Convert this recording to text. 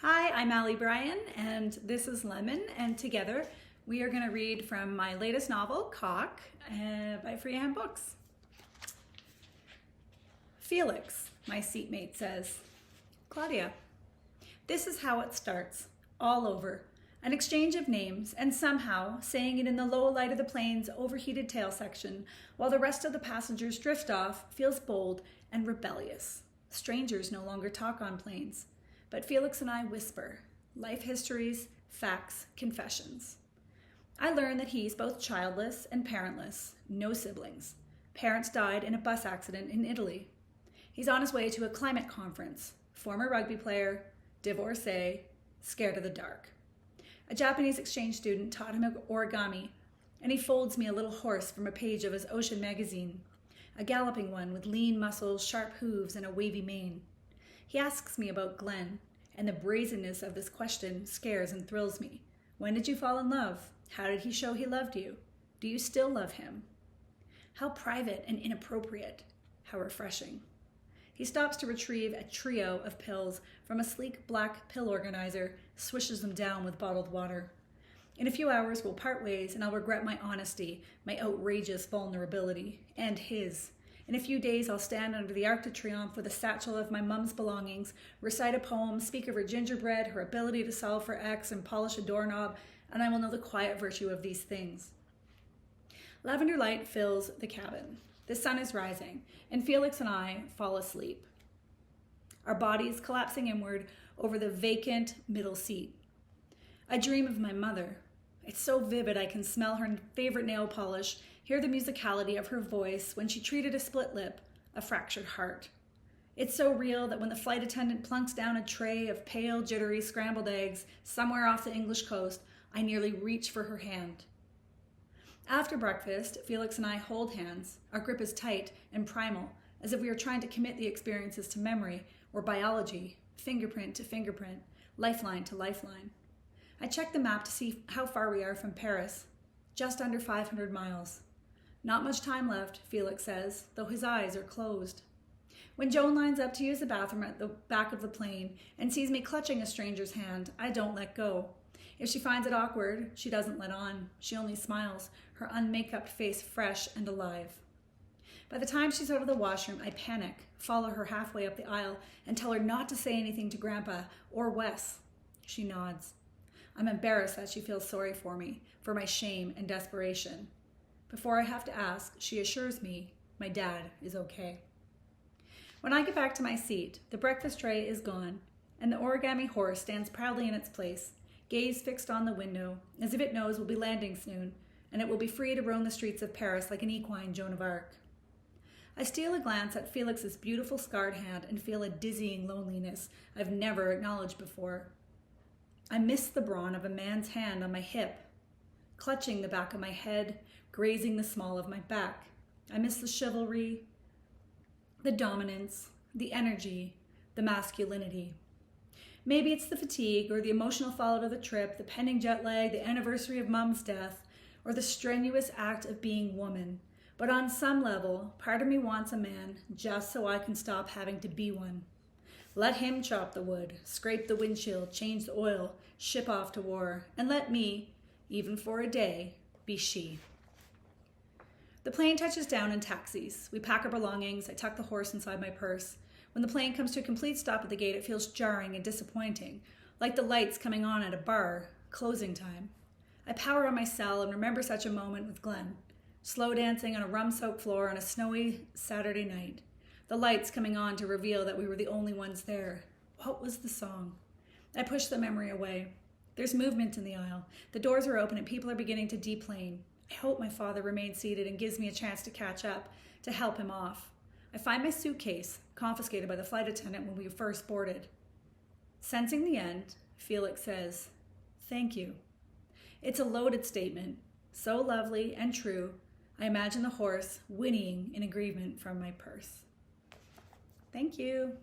Hi, I'm Ali Bryan, and this is Lemon, and together we are going to read from my latest novel, Cock, by Freehand Books. Felix, my seatmate says. Claudia. This is how it starts, all over. An exchange of names, and somehow saying it in the low light of the plane's overheated tail section, while the rest of the passengers drift off, feels bold and rebellious. Strangers no longer talk on planes. But Felix and I whisper, life histories, facts, confessions. I learn that he's both childless and parentless, no siblings. Parents died in a bus accident in Italy. He's on his way to a climate conference, former rugby player, divorcee, scared of the dark. A Japanese exchange student taught him origami, and he folds me a little horse from a page of his ocean magazine, a galloping one with lean muscles, sharp hooves, and a wavy mane. He asks me about Glenn, and the brazenness of this question scares and thrills me. When did you fall in love? How did he show he loved you? Do you still love him? How private and inappropriate. How refreshing. He stops to retrieve a trio of pills from a sleek black pill organizer, swishes them down with bottled water. In a few hours, we'll part ways, and I'll regret my honesty, my outrageous vulnerability, and his. In a few days, I'll stand under the Arc de Triomphe with a satchel of my mum's belongings, recite a poem, speak of her gingerbread, her ability to solve for X, and polish a doorknob, and I will know the quiet virtue of these things. Lavender light fills the cabin. The sun is rising, and Felix and I fall asleep. Our bodies collapsing inward over the vacant middle seat. I dream of my mother. It's so vivid I can smell her favorite nail polish, hear the musicality of her voice when she treated a split lip, a fractured heart. It's so real that when the flight attendant plunks down a tray of pale, jittery scrambled eggs somewhere off the English coast, I nearly reach for her hand. After breakfast, Felix and I hold hands. Our grip is tight and primal, as if we are trying to commit the experiences to memory or biology, fingerprint to fingerprint, lifeline to lifeline. I check the map to see how far we are from Paris. Just under 500 miles. Not much time left, Felix says, though his eyes are closed. When Joan lines up to use the bathroom at the back of the plane and sees me clutching a stranger's hand, I don't let go. If she finds it awkward, she doesn't let on. She only smiles, her unmakeup face fresh and alive. By the time she's out of the washroom, I panic, follow her halfway up the aisle, and tell her not to say anything to Grandpa or Wes. She nods. I'm embarrassed that she feels sorry for me, for my shame and desperation. Before I have to ask, she assures me my dad is okay. When I get back to my seat, the breakfast tray is gone, and the origami horse stands proudly in its place, gaze fixed on the window, as if it knows we'll be landing soon, and it will be free to roam the streets of Paris like an equine Joan of Arc. I steal a glance at Felix's beautiful scarred hand and feel a dizzying loneliness I've never acknowledged before. I miss the brawn of a man's hand on my hip, clutching the back of my head, grazing the small of my back. I miss the chivalry, the dominance, the energy, the masculinity. Maybe it's the fatigue or the emotional fallout of the trip, the pending jet lag, the anniversary of Mom's death, or the strenuous act of being woman. But on some level, part of me wants a man just so I can stop having to be one. Let him chop the wood, scrape the windshield, change the oil, ship off to war, and let me, even for a day, be she. The plane touches down and taxis. We pack our belongings. I tuck the horse inside my purse. When the plane comes to a complete stop at the gate, it feels jarring and disappointing, like the lights coming on at a bar, closing time. I power on my cell and remember such a moment with Glenn, slow dancing on a rum-soaked floor on a snowy Saturday night. The lights coming on to reveal that we were the only ones there. What was the song? I push the memory away. There's movement in the aisle. The doors are open and people are beginning to deplane. I hope my father remains seated and gives me a chance to catch up, to help him off. I find my suitcase, confiscated by the flight attendant when we first boarded. Sensing the end, Felix says, "Thank you." It's a loaded statement, so lovely and true, I imagine the horse whinnying in agreement from my purse. Thank you.